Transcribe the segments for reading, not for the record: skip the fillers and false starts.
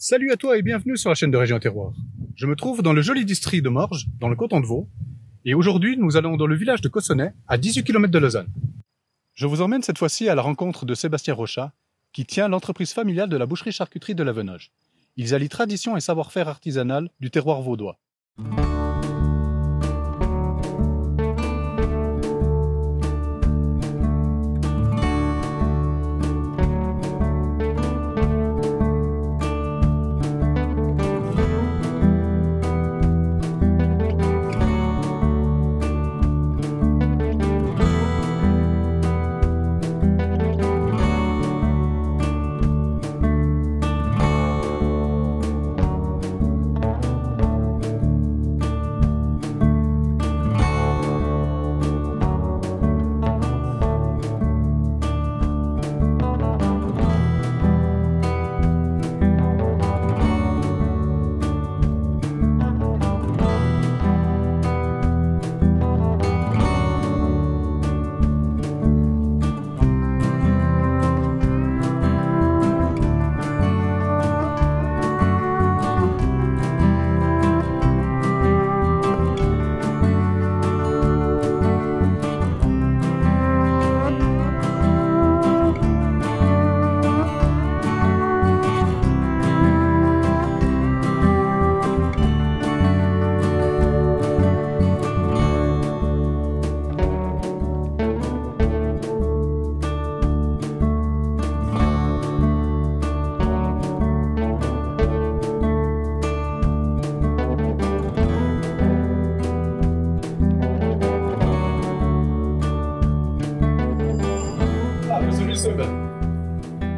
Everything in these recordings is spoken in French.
Salut à toi et bienvenue sur la chaîne de Région Terroir. Je me trouve dans le joli district de Morges, dans le canton de Vaud, et aujourd'hui nous allons dans le village de Cossonay, à 18 km de Lausanne. Je vous emmène cette fois-ci à la rencontre de Sébastien Rochat, qui tient l'entreprise familiale de la boucherie-charcuterie de la Venoge. Ils allient tradition et savoir-faire artisanal du terroir vaudois.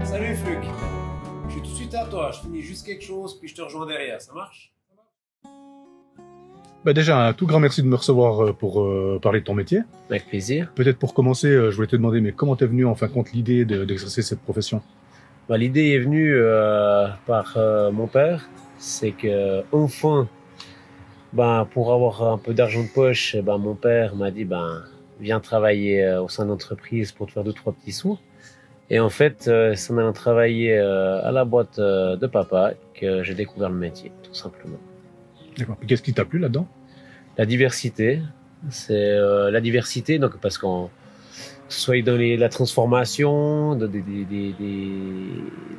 Salut Fluc, je suis tout de suite à toi, je finis juste quelque chose puis je te rejoins derrière, ça marche? Déjà, un tout grand merci de me recevoir pour parler de ton métier. Avec plaisir. Peut-être pour commencer, je voulais te demander, mais comment t'es venu en fin de compte l'idée d'exercer cette profession? L'idée est venue par mon père, c'est que enfin, pour avoir un peu d'argent de poche, mon père m'a dit viens travailler au sein d'entreprise pour te faire 2-3 petits sous. Et en fait, c'est en allant travailler à la boîte de papa que j'ai découvert le métier, tout simplement. D'accord. Qu'est-ce qui t'a plu là-dedans? La diversité, c'est la diversité, donc parce qu'on soit dans la transformation, la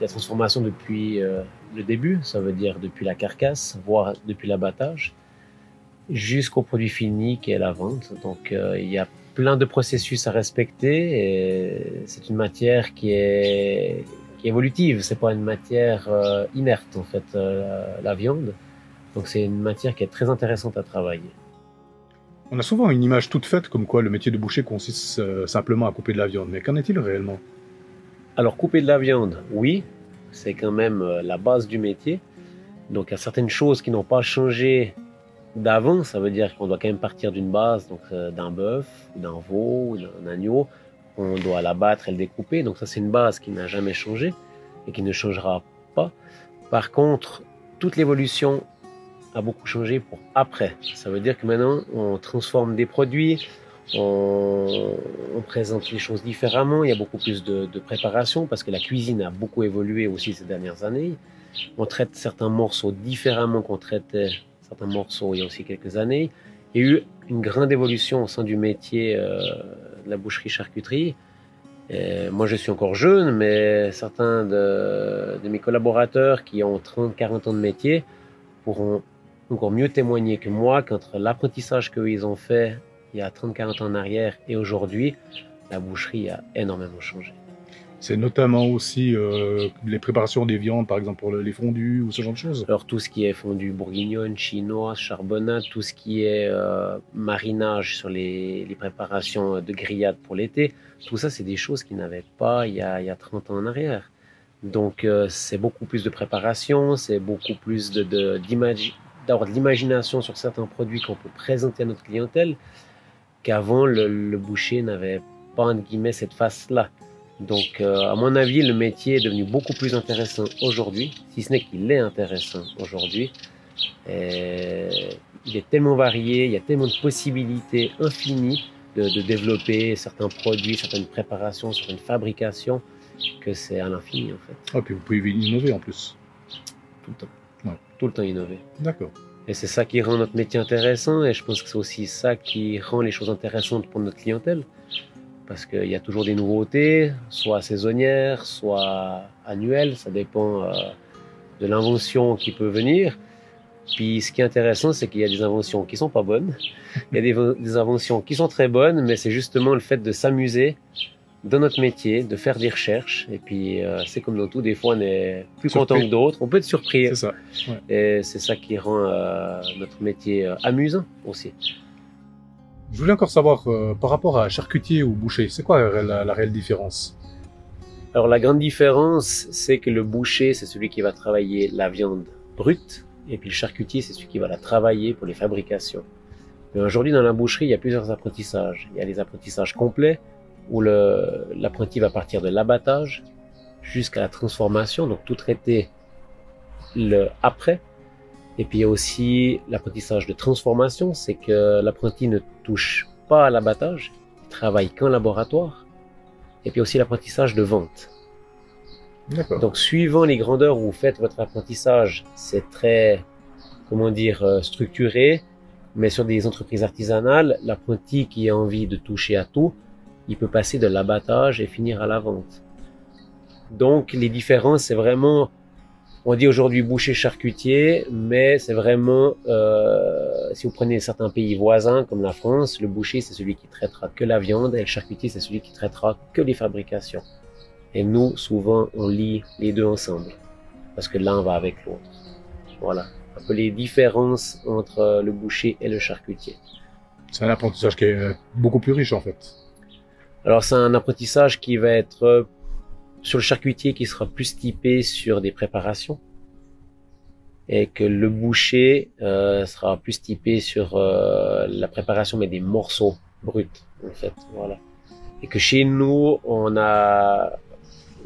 transformation depuis le début, ça veut dire depuis la carcasse, voire depuis l'abattage, jusqu'au produit fini qui est la vente. Donc il y a plein de processus à respecter et c'est une matière qui est évolutive, c'est pas une matière inerte en fait, la viande. Donc c'est une matière qui est très intéressante à travailler. On a souvent une image toute faite comme quoi le métier de boucher consiste simplement à couper de la viande, mais qu'en est-il réellement? Alors couper de la viande, oui, c'est quand même la base du métier. Donc il y a certaines choses qui n'ont pas changé d'avant, ça veut dire qu'on doit quand même partir d'une base, donc d'un bœuf, d'un veau, d'un agneau. On doit l'abattre et le découper, donc ça c'est une base qui n'a jamais changé et qui ne changera pas. Par contre, toute l'évolution a beaucoup changé pour après. Ça veut dire que maintenant on transforme des produits, on présente les choses différemment, il y a beaucoup plus de préparation parce que la cuisine a beaucoup évolué aussi ces dernières années. On traite certains morceaux différemment qu'on traitait certains morceaux il y a aussi quelques années. Il y a eu une grande évolution au sein du métier de la boucherie-charcuterie. Moi, je suis encore jeune, mais certains de mes collaborateurs qui ont 30-40 ans de métier pourront encore mieux témoigner que moi qu'entre l'apprentissage qu'ils ont fait il y a 30-40 ans en arrière et aujourd'hui, la boucherie a énormément changé. C'est notamment aussi les préparations des viandes, par exemple pour les fondus ou ce genre de choses. Alors tout ce qui est fondue bourguignonne, chinoise, charbonnade, tout ce qui est marinage sur les préparations de grillades pour l'été, tout ça c'est des choses qui n'avaient pas il y a 30 ans en arrière. Donc c'est beaucoup plus de préparation, c'est beaucoup plus d'avoir de l'imagination sur certains produits qu'on peut présenter à notre clientèle qu'avant le boucher n'avait pas entre guillemets cette face-là. Donc, à mon avis, le métier est devenu beaucoup plus intéressant aujourd'hui, si ce n'est qu'il est intéressant aujourd'hui. Il est tellement varié, il y a tellement de possibilités infinies de développer certains produits, certaines préparations, certaines fabrications, que c'est à l'infini en fait. Ah, puis vous pouvez innover en plus. tout le temps. Ouais. Tout le temps innover. D'accord. Et c'est ça qui rend notre métier intéressant, et je pense que c'est aussi ça qui rend les choses intéressantes pour notre clientèle. Parce qu'il y a toujours des nouveautés, soit saisonnières, soit annuelles, ça dépend de l'invention qui peut venir. Puis ce qui est intéressant, c'est qu'il y a des inventions qui sont pas bonnes, il y a des inventions qui sont très bonnes, mais c'est justement le fait de s'amuser dans notre métier, de faire des recherches. Et puis c'est comme dans tout, des fois on est plus content que d'autres, on peut être surpris. C'est ça. Ouais. Et c'est ça qui rend notre métier amusant aussi. Je voulais encore savoir, par rapport à charcutier ou boucher, c'est quoi la réelle différence? Alors la grande différence, c'est que le boucher, c'est celui qui va travailler la viande brute, et puis le charcutier, c'est celui qui va la travailler pour les fabrications. Mais aujourd'hui, dans la boucherie, il y a plusieurs apprentissages. Il y a les apprentissages complets, où l'apprenti va partir de l'abattage jusqu'à la transformation, donc tout traiter le après. Et puis il y a aussi l'apprentissage de transformation, c'est que l'apprenti ne touche pas à l'abattage, il travaille qu'en laboratoire. Et puis aussi l'apprentissage de vente. D'accord. Donc suivant les grandeurs où vous faites votre apprentissage, c'est très, comment dire, structuré. Mais sur des entreprises artisanales, l'apprenti qui a envie de toucher à tout, il peut passer de l'abattage et finir à la vente. Donc les différences, c'est vraiment, on dit aujourd'hui boucher charcutier, mais c'est vraiment, si vous prenez certains pays voisins comme la France, le boucher c'est celui qui traitera que la viande et le charcutier c'est celui qui traitera que les fabrications. Et nous, souvent, on lie les deux ensemble, parce que l'un va avec l'autre. Voilà, un peu les différences entre le boucher et le charcutier. C'est un apprentissage qui est beaucoup plus riche en fait. Alors c'est un apprentissage qui va être sur le charcutier qui sera plus typé sur des préparations, et que le boucher sera plus typé sur la préparation mais des morceaux bruts en fait. Voilà. Et que chez nous, on a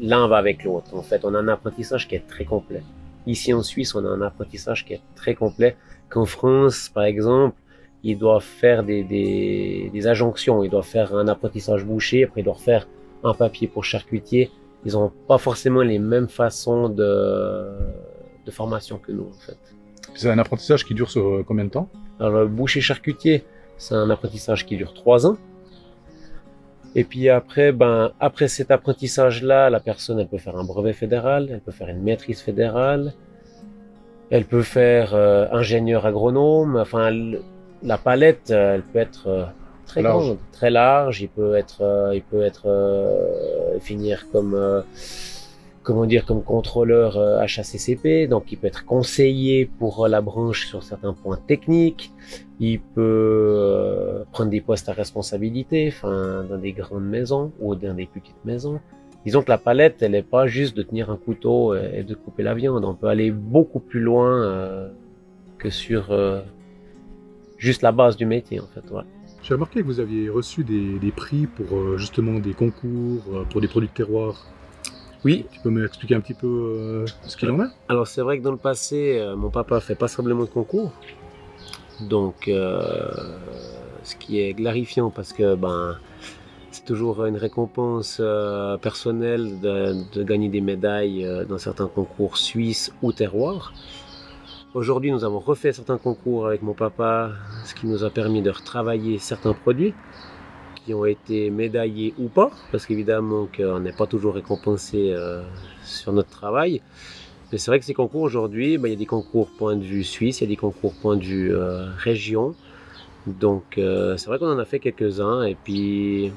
l'un va avec l'autre. En fait, on a un apprentissage qui est très complet. Ici en Suisse, on a un apprentissage qui est très complet. Qu'en France, par exemple, ils doivent faire des adjonctions. Ils doivent faire un apprentissage boucher, après ils doivent faire un papier pour charcutier. Ils n'ont pas forcément les mêmes façons de formation que nous, en fait. C'est un apprentissage qui dure sur combien de temps? Alors, le boucher charcutier, c'est un apprentissage qui dure 3 ans. Et puis après, après cet apprentissage-là, la personne, elle peut faire un brevet fédéral, elle peut faire une maîtrise fédérale, elle peut faire ingénieur agronome. Enfin, la palette, elle peut être très grande, très large. Il peut finir comme comment dire, comme contrôleur HACCP. Donc, il peut être conseiller pour la branche sur certains points techniques. Il peut prendre des postes à responsabilité, enfin, dans des grandes maisons ou dans des petites maisons. Disons que la palette, elle n'est pas juste de tenir un couteau et de couper la viande. On peut aller beaucoup plus loin que sur juste la base du métier, en fait. Ouais. J'ai remarqué que vous aviez reçu des prix pour justement des concours, pour des produits de terroir. Oui. Tu peux m'expliquer un petit peu ce qu'il en est? Alors c'est vrai que dans le passé, mon papa fait passablement de concours. Donc ce qui est glorifiant parce que c'est toujours une récompense personnelle de gagner des médailles dans certains concours suisses ou terroirs. Aujourd'hui, nous avons refait certains concours avec mon papa, ce qui nous a permis de retravailler certains produits qui ont été médaillés ou pas, parce qu'évidemment qu'on n'est pas toujours récompensé sur notre travail. Mais c'est vrai que ces concours aujourd'hui, il y a des concours point de vue suisse, il y a des concours point de vue région. Donc c'est vrai qu'on en a fait quelques-uns et puis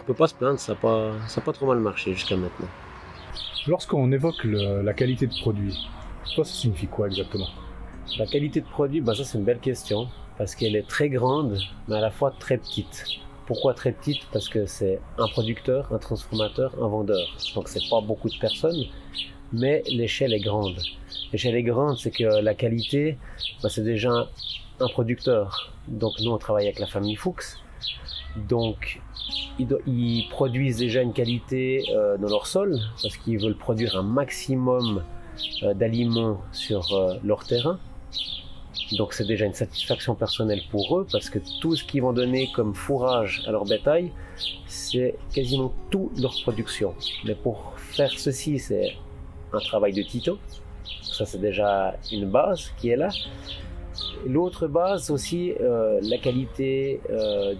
on peut pas se plaindre, ça n'a pas trop mal marché jusqu'à maintenant. Lorsqu'on évoque la qualité de produit, toi, ça signifie quoi exactement? La qualité de produit, ça c'est une belle question, parce qu'elle est très grande, mais à la fois très petite. Pourquoi très petite? Parce que c'est un producteur, un transformateur, un vendeur. Donc c'est pas beaucoup de personnes, mais l'échelle est grande. L'échelle est grande, c'est que la qualité, c'est déjà un producteur. Donc nous on travaille avec la famille Fuchs. Donc ils produisent déjà une qualité dans leur sol, parce qu'ils veulent produire un maximum d'aliments sur leur terrain. Donc c'est déjà une satisfaction personnelle pour eux, parce que tout ce qu'ils vont donner comme fourrage à leur bétail, c'est quasiment toute leur production. Mais pour faire ceci, c'est un travail de titan. Ça, c'est déjà une base qui est là. L'autre base, c'est aussi la qualité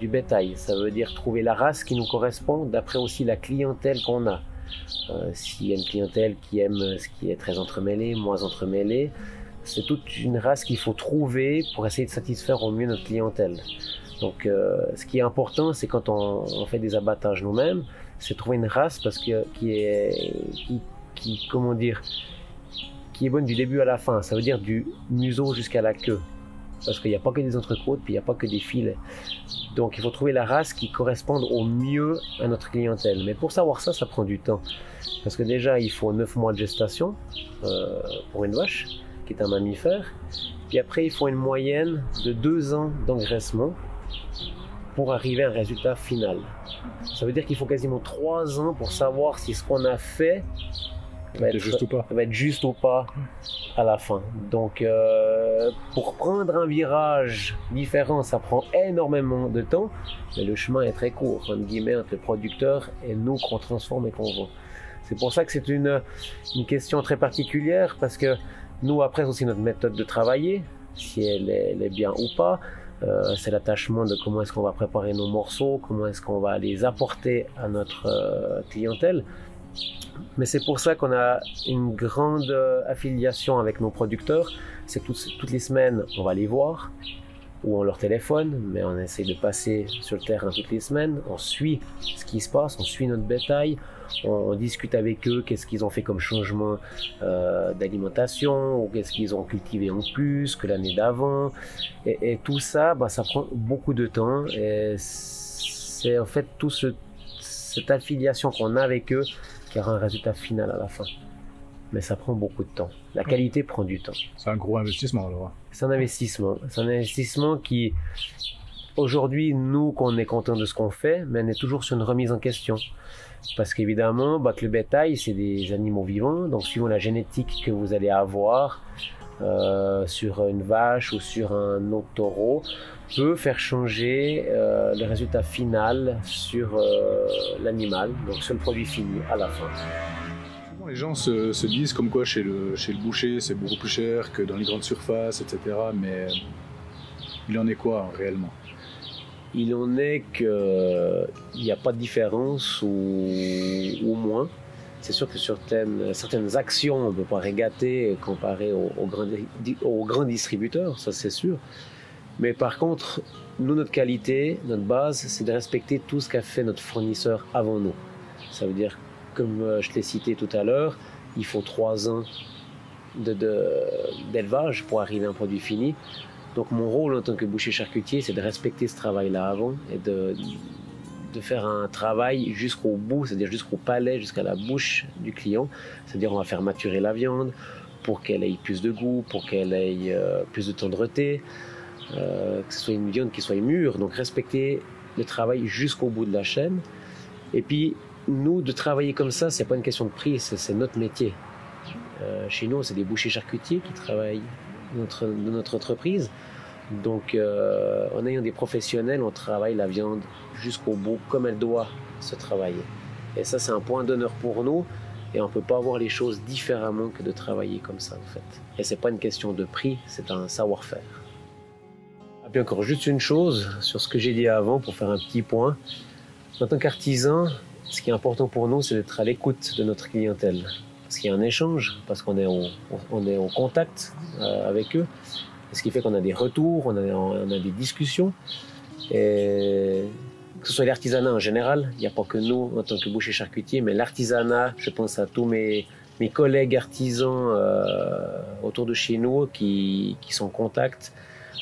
du bétail. Ça veut dire trouver la race qui nous correspond d'après aussi la clientèle qu'on a. S'il y a une clientèle qui aime ce qui est très entremêlé, moins entremêlé, c'est toute une race qu'il faut trouver pour essayer de satisfaire au mieux notre clientèle. Donc, ce qui est important, c'est quand on fait des abattages nous-mêmes, c'est trouver une race parce que comment dire, qui est bonne du début à la fin. Ça veut dire du museau jusqu'à la queue. Parce qu'il n'y a pas que des entrecôtes, puis il n'y a pas que des filets. Donc il faut trouver la race qui corresponde au mieux à notre clientèle. Mais pour savoir ça, ça prend du temps. Parce que déjà, il faut 9 mois de gestation pour une vache, qui est un mammifère. Puis après, il faut une moyenne de 2 ans d'engraissement pour arriver à un résultat final. Ça veut dire qu'il faut quasiment 3 ans pour savoir si ce qu'on a fait va être juste ou pas à la fin. Donc, pour prendre un virage différent, ça prend énormément de temps, mais le chemin est très court, entre guillemets, entre le producteur et nous qu'on transforme et qu'on vend. C'est pour ça que c'est une question très particulière, parce que nous, après, c'est aussi notre méthode de travailler, si elle est bien ou pas. C'est l'attachement de comment est-ce qu'on va préparer nos morceaux, comment est-ce qu'on va les apporter à notre clientèle. Mais c'est pour ça qu'on a une grande affiliation avec nos producteurs. C'est que toutes les semaines, on va les voir ou on leur téléphone, mais on essaie de passer sur le terrain toutes les semaines. On suit ce qui se passe, on suit notre bétail, on discute avec eux, qu'est-ce qu'ils ont fait comme changement d'alimentation, ou qu'est-ce qu'ils ont cultivé en plus que l'année d'avant. Et tout ça, ça prend beaucoup de temps. Et c'est en fait cette affiliation qu'on a avec eux qui aura un résultat final à la fin. Mais ça prend beaucoup de temps. La qualité prend du temps. C'est un gros investissement alors. C'est un investissement. C'est un investissement qui, aujourd'hui, nous, qu'on est content de ce qu'on fait, mais on est toujours sur une remise en question. Parce qu'évidemment, que le bétail, c'est des animaux vivants. Donc, suivant la génétique que vous allez avoir sur une vache ou sur un autre taureau, peut faire changer le résultat final sur l'animal, donc sur le produit fini à la fin. Souvent les gens se disent comme quoi chez le boucher c'est beaucoup plus cher que dans les grandes surfaces, etc. Mais il en est quoi réellement? Il en est qu'il n'y a pas de différence ou moins. C'est sûr que sur certaines actions, on ne peut pas régater comparé aux grands distributeurs, ça c'est sûr. Mais par contre, nous, notre qualité, notre base, c'est de respecter tout ce qu'a fait notre fournisseur avant nous. Ça veut dire, comme je l'ai cité tout à l'heure, il faut 3 ans d'élevage pour arriver à un produit fini. Donc mon rôle en tant que boucher charcutier, c'est de respecter ce travail-là avant et de faire un travail jusqu'au bout, c'est-à-dire jusqu'au palais, jusqu'à la bouche du client. C'est-à-dire on va faire maturer la viande pour qu'elle ait plus de goût, pour qu'elle ait plus de tendreté. Que ce soit une viande qui soit mûre, donc respecter le travail jusqu'au bout de la chaîne. Et puis nous, de travailler comme ça, c'est pas une question de prix, c'est notre métier. Chez nous, c'est des bouchers charcutiers qui travaillent dans notre entreprise. Donc en ayant des professionnels, on travaille la viande jusqu'au bout comme elle doit se travailler. Et ça, c'est un point d'honneur pour nous. Et on ne peut pas voir les choses différemment que de travailler comme ça, en fait. Et c'est pas une question de prix, c'est un savoir-faire. Et puis encore juste une chose sur ce que j'ai dit avant pour faire un petit point. En tant qu'artisan, ce qui est important pour nous, c'est d'être à l'écoute de notre clientèle. Parce qu'il y a un échange, parce qu'on est en contact avec eux. Ce qui fait qu'on a des retours, on a des discussions. Et que ce soit l'artisanat en général, il n'y a pas que nous en tant que bouchers charcutiers, mais l'artisanat, je pense à tous mes collègues artisans autour de chez nous qui sont en contact.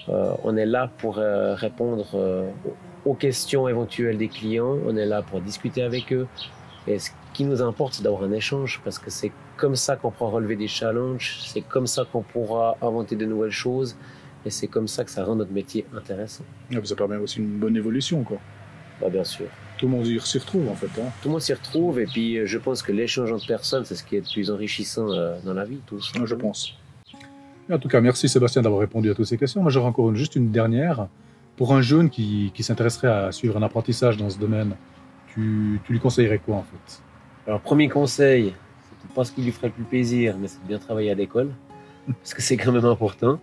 On est là pour répondre aux questions éventuelles des clients, on est là pour discuter avec eux. Et ce qui nous importe, c'est d'avoir un échange, parce que c'est comme ça qu'on pourra relever des challenges, c'est comme ça qu'on pourra inventer de nouvelles choses, et c'est comme ça que ça rend notre métier intéressant. Ça permet aussi une bonne évolution, quoi. Bien sûr. Tout le monde s'y retrouve, en fait. Tout le monde s'y retrouve, et puis je pense que l'échange entre personnes, c'est ce qui est le plus enrichissant dans la vie, tous. Je pense. En tout cas, merci Sébastien d'avoir répondu à toutes ces questions. Moi, j'aurais encore juste une dernière. Pour un jeune qui s'intéresserait à suivre un apprentissage dans ce domaine, tu lui conseillerais quoi, en fait? Alors, premier conseil, c'est peut-être pas ce qui lui ferait le plus plaisir, mais c'est de bien travailler à l'école, parce que c'est quand même important.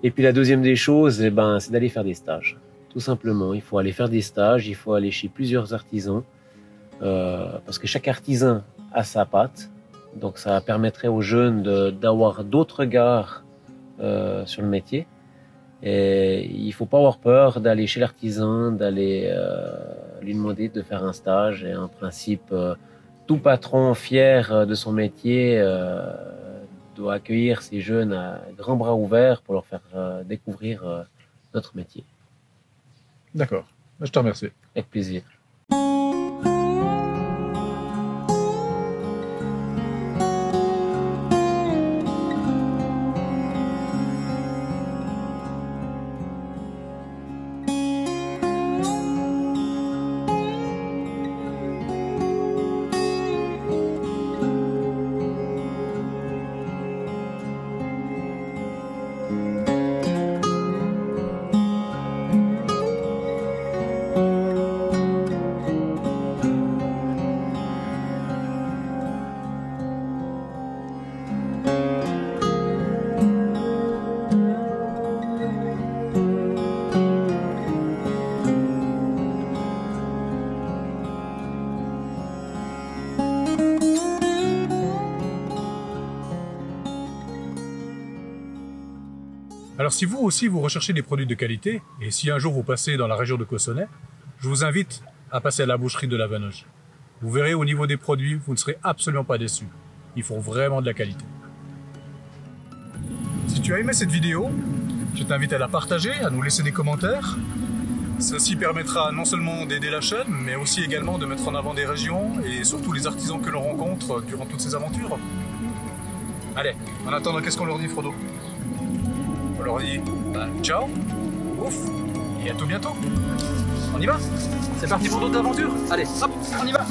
Et puis la deuxième des choses, eh ben, c'est d'aller faire des stages. Tout simplement, il faut aller faire des stages, il faut aller chez plusieurs artisans, parce que chaque artisan a sa patte. Donc ça permettrait aux jeunes d'avoir d'autres regards sur le métier. Et il ne faut pas avoir peur d'aller chez l'artisan, d'aller lui demander de faire un stage. Et en principe, tout patron fier de son métier doit accueillir ces jeunes à grands bras ouverts pour leur faire découvrir notre métier. D'accord, je te remercie. Avec plaisir. Alors si vous aussi vous recherchez des produits de qualité, et si un jour vous passez dans la région de Cossonay, je vous invite à passer à la boucherie de la Vanoge. Vous verrez au niveau des produits, vous ne serez absolument pas déçus. Ils font vraiment de la qualité. Si tu as aimé cette vidéo, je t'invite à la partager, à nous laisser des commentaires. Ceci permettra non seulement d'aider la chaîne, mais aussi également de mettre en avant des régions et surtout les artisans que l'on rencontre durant toutes ces aventures. Allez, en attendant, qu'est-ce qu'on leur dit, Frodo? On leur dit ciao, ouf, et à tout bientôt. On y va? C'est parti pour d'autres aventures. Allez, hop, on y va.